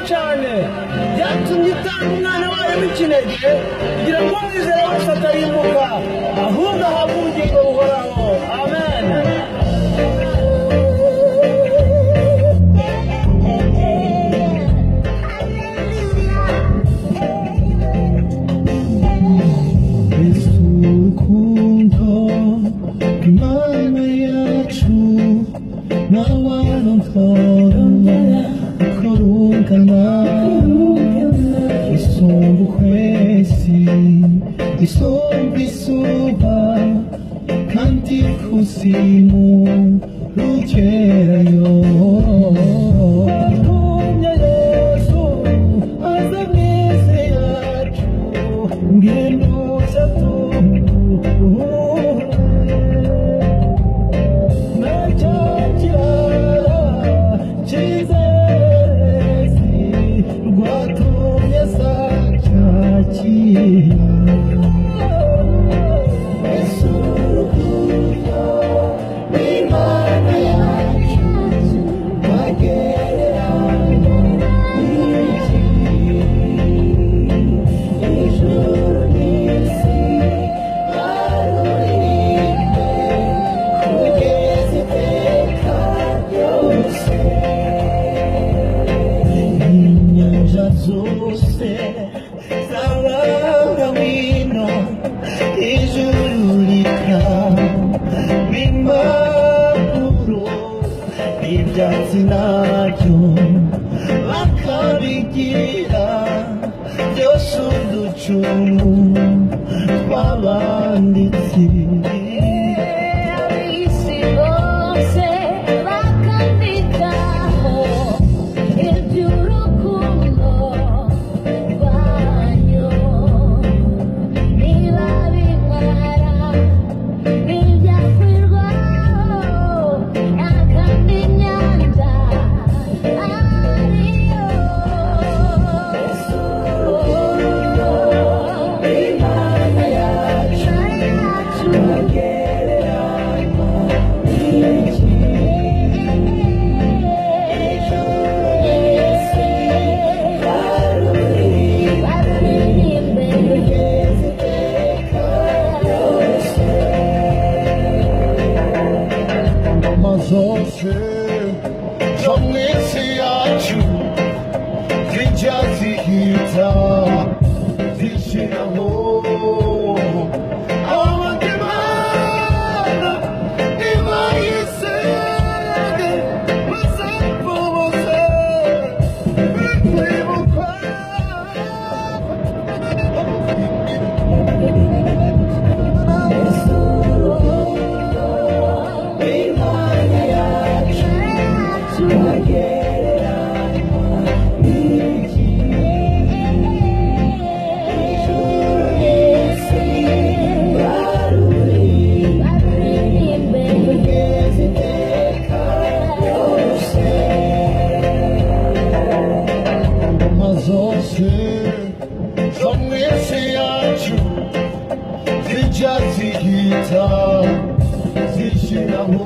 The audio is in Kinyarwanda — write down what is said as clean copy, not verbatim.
cyane yatumye itanga umwana wayo w'ikinege kugira ngo umwizera wese atarimbuka ahubwo ahabwe ubugingo buhoraho. Amen. Urukundo Imana yacu n'abantu kurungana isumba ukwezi isumba izuba kandi ikuzimu rugerayo. Watumye Yesu aza mw'isi yacu ngwino zose zaranga wino ijuru rikabimaguru ibyatsi nabyo bakabigira byose uducumu tw'abanditsi. Zose zo mw'isi yacu zijya zihita zishiraho abagimana ibayisenge bazapfa bose bikwibukwa. Zose zo mw'isi yacu zijya zihita zishiraho